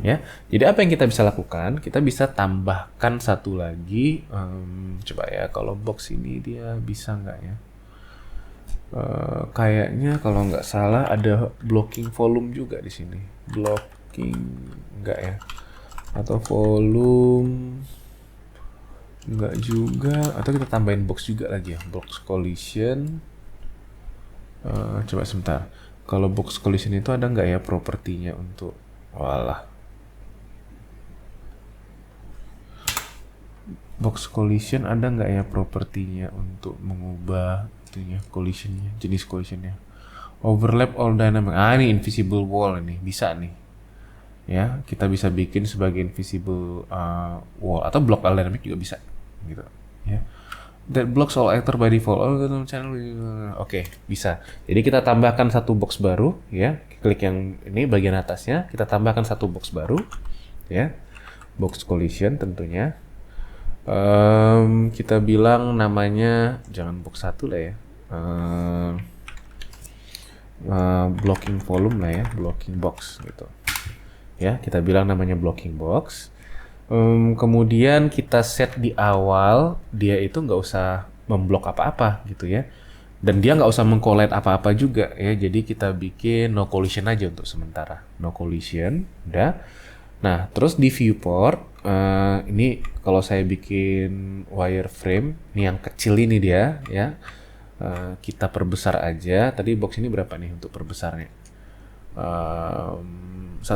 Ya, jadi apa yang kita bisa lakukan? Kita bisa tambahkan satu lagi. Coba ya, kalau box ini dia bisa nggak ya? Kayaknya kalau nggak salah ada blocking volume juga di sini. Blocking nggak ya? Atau volume enggak juga, atau kita tambahin box juga lagi ya, box collision. Coba sebentar, kalau box collision itu ada nggak ya propertinya untuk box collision ada nggak ya propertinya untuk mengubah itunya collisionnya, jenis collisionnya. Overlap all dynamic, ini invisible wall, ini bisa nih ya, kita bisa bikin sebagai invisible wall, atau block all dynamic juga bisa gitu ya. That blocks all actor by default. Channel. Oke, bisa. Jadi kita tambahkan satu box baru ya. Klik yang ini bagian atasnya, kita tambahkan satu box baru ya. Box collision tentunya. Kita bilang namanya jangan box 1 lah ya. Blocking volume lah ya, blocking box gitu. Ya, kita bilang namanya blocking box. Kemudian kita set di awal dia itu nggak usah memblok apa-apa gitu ya, dan dia nggak usah meng-collide apa-apa juga ya. Jadi kita bikin no collision aja untuk sementara, no collision, udah. Nah, terus di viewport ini kalau saya bikin wireframe, ini yang kecil ini dia ya, kita perbesar aja. Tadi box ini berapa nih untuk perbesarnya? 1,6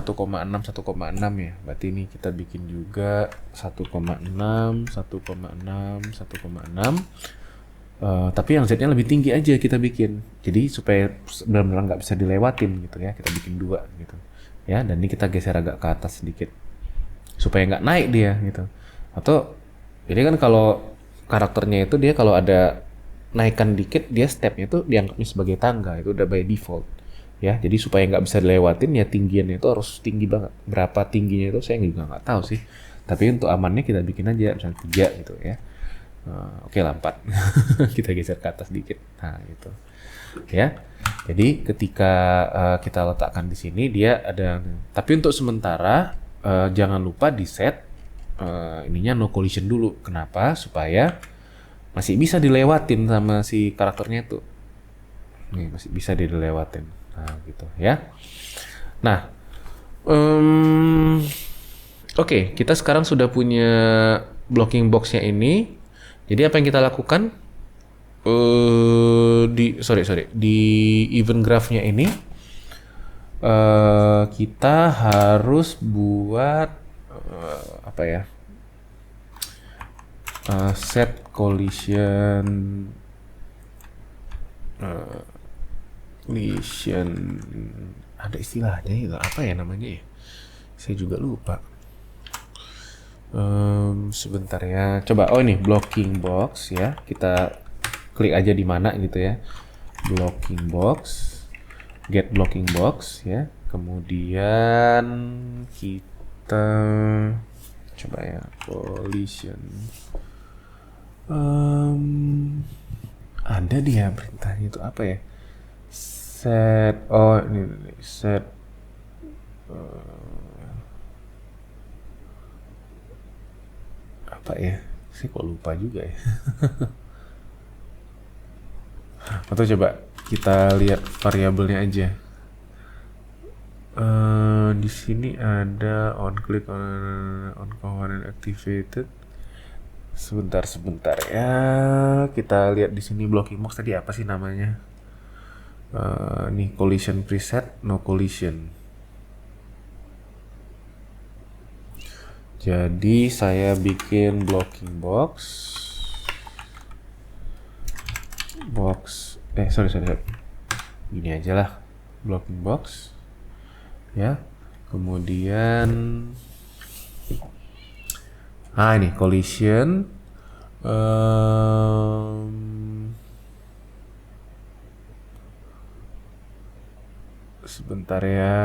ya. Berarti ini kita bikin juga 1,6, 1,6, 1,6. Tapi yang Z-nya lebih tinggi aja kita bikin. Jadi supaya benar-benar nggak bisa dilewatin gitu ya. Kita bikin 2 gitu. Ya, dan ini kita geser agak ke atas sedikit. Supaya nggak naik dia gitu. Atau ini kan kalau karakternya itu dia kalau ada naikkan dikit, dia stepnya itu dianggapnya sebagai tangga. Itu udah by default. Ya, jadi supaya nggak bisa dilewatin ya tinggiannya itu harus tinggi banget. Berapa tingginya itu saya juga nggak tahu sih. Tapi untuk amannya kita bikin aja misalnya 3 gitu ya. Oke lah 4. Kita geser ke atas dikit. Nah gitu. Ya. Jadi ketika kita letakkan di sini dia ada. Tapi untuk sementara jangan lupa di set ininya no collision dulu. Kenapa? Supaya masih bisa dilewatin sama si karakternya itu. Nih masih bisa dilewatin. Nah gitu ya. Nah, oke, kita sekarang sudah punya blocking boxnya ini. Jadi apa yang kita lakukan di event graph-nya ini kita harus buat apa ya? Set collision ada istilahnya itu apa ya namanya ya? Saya juga lupa. Sebentar ya. Coba ini blocking box ya. Kita klik aja di mana gitu ya. Blocking box, get blocking box ya. Kemudian kita coba ya collision. Ada dia perintahnya itu apa ya? Set ini set apa ya? Saya kok lupa juga ya. Atau coba kita lihat variabelnya aja. Di sini ada on click on component activated. Sebentar ya. Kita lihat di sini blocking box tadi apa sih namanya? Nih collision preset, no collision. Jadi saya bikin blocking sorry. Gini aja lah, blocking box. Ya. Kemudian ini collision. Sebentar ya.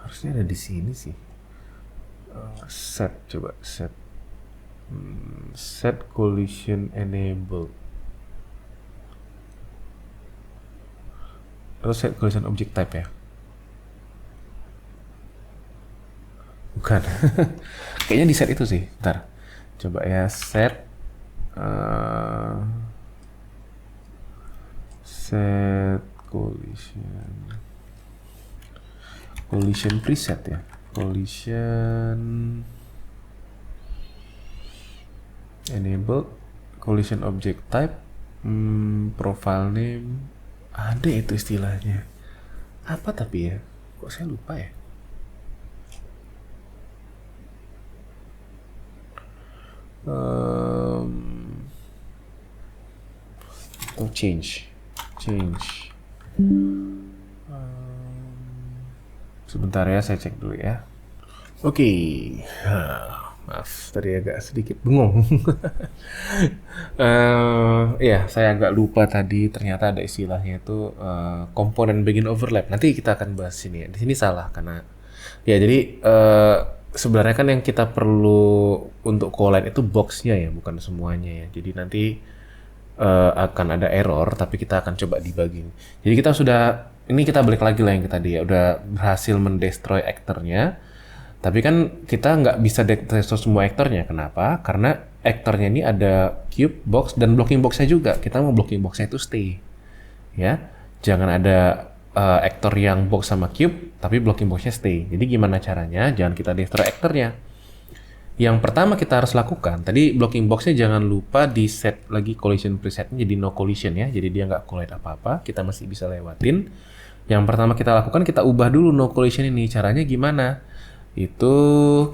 Harusnya ada di sini sih. Set collision enable atau set collision object type ya, bukan. Kayaknya di set itu sih. Ntar coba ya set collision preset ya. Collision enable collision object type, profile name, ada itu istilahnya apa tapi ya kok saya lupa ya. Change sebentar ya, saya cek dulu ya. Oke. Maaf, tadi agak sedikit bengong. Ya, saya agak lupa tadi. Ternyata ada istilahnya itu komponen begin overlap. Nanti kita akan bahas sini. Di sini salah karena ya jadi sebenarnya kan yang kita perlu untuk collide itu boxnya ya, bukan semuanya ya. Jadi nanti akan ada error, tapi kita akan coba dibagi. Jadi kita balik lagi lah yang tadi ya, udah berhasil mendestroy actornya. Tapi kan kita nggak bisa destroy semua aktornya. Kenapa? Karena aktornya ini ada cube, box, dan blocking boxnya juga. Kita mau blocking boxnya itu stay. Ya, jangan ada aktor yang box sama cube, tapi blocking boxnya stay. Jadi gimana caranya? Jangan kita destroy aktornya. Yang pertama kita harus lakukan, tadi blocking boxnya jangan lupa di set lagi collision presetnya jadi no collision ya. Jadi dia nggak collide apa-apa, kita masih bisa lewatin. Yang pertama kita lakukan, kita ubah dulu no collision ini. Caranya gimana? Itu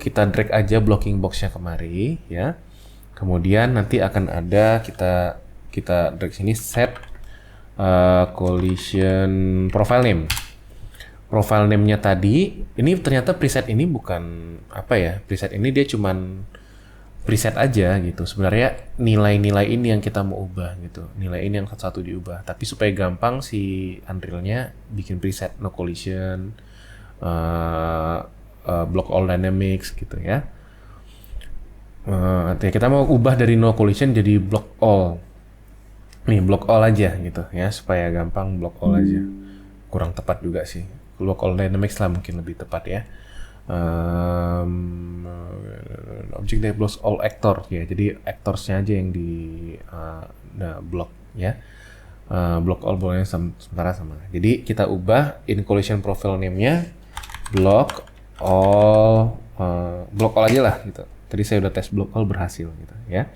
kita drag aja blocking boxnya kemari, ya. Kemudian nanti akan ada kita drag sini set collision profile name. Profile name-nya tadi, ini ternyata preset ini bukan apa ya? Preset ini dia cuman preset aja gitu. Sebenarnya nilai-nilai ini yang kita mau ubah gitu. Nilai ini yang satu-satu diubah. Tapi supaya gampang si Unreal-nya bikin preset no collision, block all dynamics gitu ya. Kita mau ubah dari no collision jadi block all. Nih block all aja gitu ya, supaya gampang block all aja. Kurang tepat juga sih. Block all dynamics lah mungkin lebih tepat ya. Object that blocks all actor ya, jadi actorsnya aja yang di block ya. Block all boleh sementara sama. Jadi kita ubah in collision profile name-nya block all aja lah gitu. Tadi saya udah tes block all berhasil gitu ya.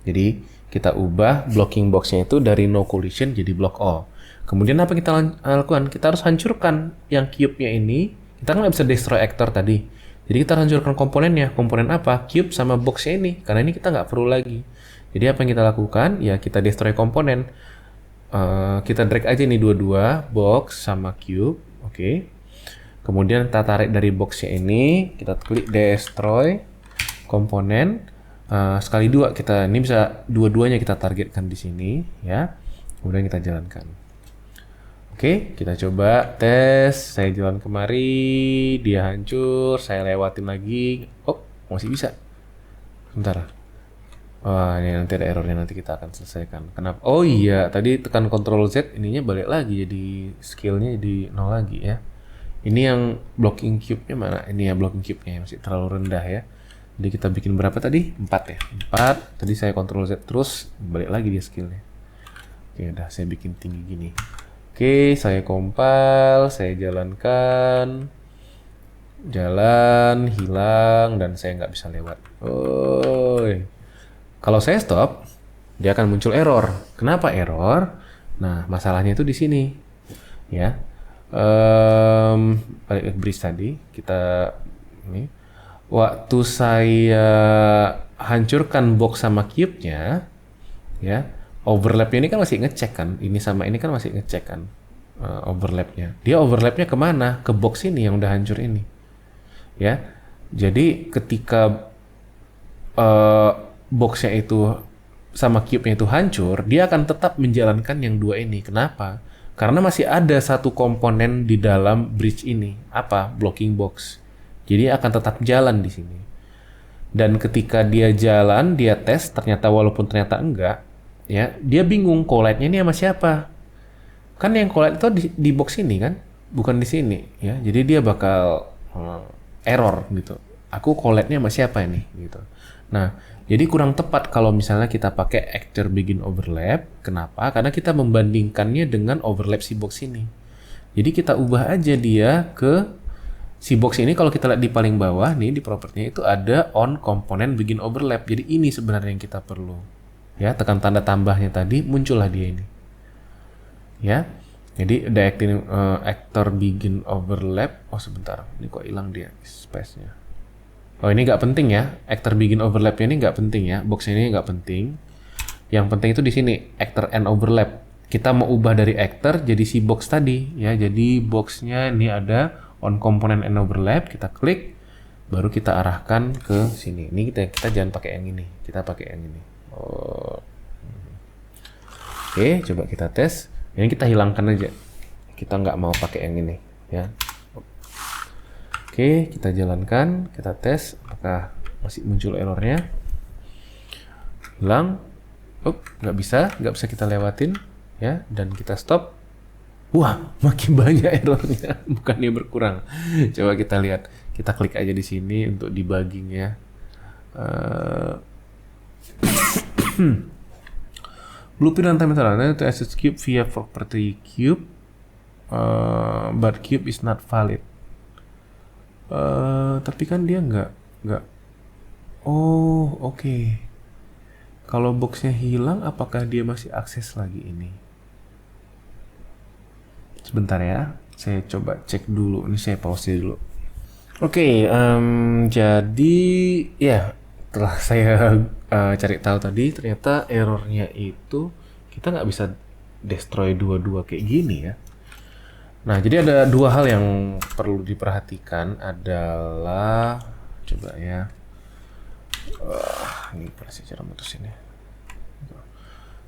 Jadi kita ubah blocking box-nya itu dari no collision jadi block all. Kemudian apa kita lakukan? Kita harus hancurkan yang cube-nya ini. Kita kan nggak bisa destroy actor tadi. Jadi kita hancurkan komponennya. Komponen apa? Cube sama box-nya ini. Karena ini kita nggak perlu lagi. Jadi apa yang kita lakukan? Ya kita destroy komponen. Kita drag aja nih dua-dua, box sama cube. Oke. Kemudian kita tarik dari box-nya ini. Kita klik destroy komponen. Sekali dua kita, ini bisa dua-duanya kita targetkan di sini. Ya. Kemudian kita jalankan. Oke, kita coba tes. Saya jalan kemari, dia hancur, saya lewatin lagi. Oh, masih bisa. Sebentar. Wah, ini nanti ada errornya, nanti kita akan selesaikan. Kenapa? Oh iya, tadi tekan Ctrl Z, ininya balik lagi, jadi skillnya jadi 0 lagi ya. Ini yang blocking cube-nya mana? Ini ya blocking cube-nya masih terlalu rendah ya. Jadi kita bikin berapa tadi? 4 ya. 4. Tadi saya Ctrl Z terus, balik lagi dia skillnya. Oke, udah saya bikin tinggi gini. Oke, saya compile, saya jalankan, jalan, hilang, dan saya nggak bisa lewat. Kalau saya stop, dia akan muncul error. Kenapa error? Nah, masalahnya itu di sini, ya. Balik ke bridge tadi, kita ini. Waktu saya hancurkan box sama cube-nya, ya. Overlapnya ini kan masih ngecek kan, ini sama ini kan masih ngecek kan overlapnya. Dia overlapnya kemana? Ke box ini yang udah hancur ini, ya. Jadi ketika boxnya itu sama cube-nya itu hancur, dia akan tetap menjalankan yang dua ini. Kenapa? Karena masih ada satu komponen di dalam bridge ini, apa? Blocking box. Jadi akan tetap jalan di sini. Dan ketika dia jalan, dia tes, ternyata walaupun ternyata enggak, ya, dia bingung collide-nya ini sama siapa. Kan yang collide itu di box ini kan, bukan di sini, ya. Jadi dia bakal error gitu. Aku collide-nya sama siapa ini gitu. Nah, jadi kurang tepat kalau misalnya kita pakai actor begin overlap. Kenapa? Karena kita membandingkannya dengan overlap si box ini. Jadi kita ubah aja dia ke si box ini. Kalau kita lihat di paling bawah nih di propertinya itu ada on component begin overlap. Jadi ini sebenarnya yang kita perlu. Ya, tekan tanda tambahnya tadi, muncullah dia ini. Ya, jadi ada actor begin overlap. Oh sebentar, ini kok hilang dia space-nya. Oh ini nggak penting ya, actor begin overlap-nya ini nggak penting ya, box ini nggak penting. Yang penting itu di sini actor end overlap. Kita mau ubah dari actor jadi si box tadi, ya. Jadi boxnya ini ada on component end overlap. Kita klik, baru kita arahkan ke sini. Ini kita jangan pakai yang ini, kita pakai yang ini. Oke, coba kita tes. Ini kita hilangkan aja. Kita nggak mau pakai yang ini, ya. Oke, kita jalankan, kita tes. Apakah masih muncul errornya? Hilang. Nggak bisa kita lewatin, ya. Dan kita stop. Wah, makin banyak errornya, bukannya berkurang. Coba kita lihat. Kita klik aja di sini untuk debugging ya. Blueprint runtime methodology to access cube via property cube, but cube is not valid. Tapi kan dia nggak. Oh, oke. Kalau boxnya hilang, apakah dia masih akses lagi ini? Sebentar ya, saya coba cek dulu. Ini saya pause dulu. Oke, jadi ya setelah saya cari tahu tadi, ternyata errornya itu kita nggak bisa destroy dua-dua kayak gini ya. Nah, jadi ada dua hal yang perlu diperhatikan adalah, coba ya, ini pasti cara mutusinnya.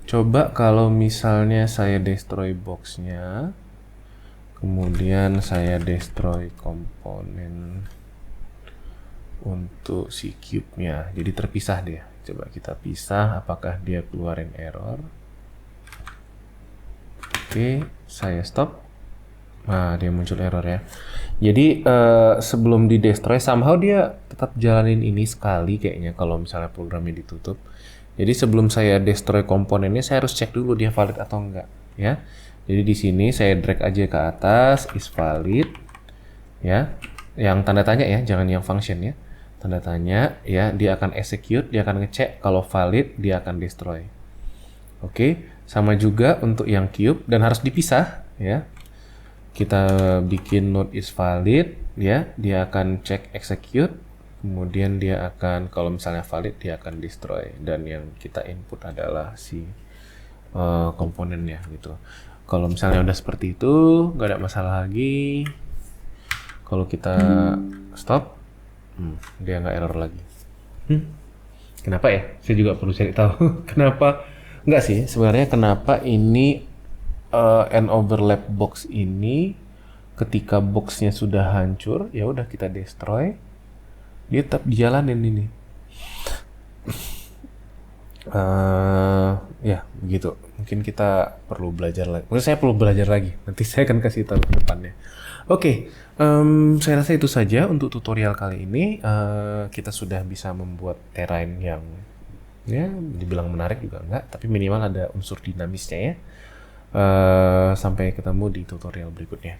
Coba kalau misalnya saya destroy boxnya, kemudian saya destroy komponen untuk si cube-nya, jadi terpisah dia. Coba kita pisah, apakah dia keluarin error? Oke, saya stop. Nah, dia muncul error ya. Jadi sebelum di destroy, somehow dia tetap jalanin ini sekali kayaknya kalau misalnya programnya ditutup. Jadi sebelum saya destroy komponennya, saya harus cek dulu dia valid atau enggak ya. Jadi di sini saya drag aja ke atas, is valid ya. Yang tanda tanya ya, jangan yang function ya. Tanda tanya ya, dia akan execute, dia akan ngecek kalau valid, dia akan destroy. Oke, sama juga untuk yang cube dan harus dipisah ya. Kita bikin node is valid ya, dia akan cek execute, kemudian dia akan kalau misalnya valid dia akan destroy, dan yang kita input adalah si komponennya gitu. Kalau misalnya udah seperti itu nggak ada masalah lagi. Kalau kita stop, dia nggak error lagi. Kenapa ya? Saya juga perlu cari tahu kenapa. Nggak sih, sebenarnya kenapa ini and overlap box ini ketika boxnya sudah hancur, ya udah kita destroy, dia tetap dijalanin ini. Ya begitu. Mungkin kita perlu belajar lagi. Mungkin saya perlu belajar lagi. Nanti saya akan kasih tahu ke depannya. Oke, saya rasa itu saja untuk tutorial kali ini. Kita sudah bisa membuat terrain yang ya dibilang menarik juga enggak, tapi minimal ada unsur dinamisnya ya. Sampai ketemu di tutorial berikutnya.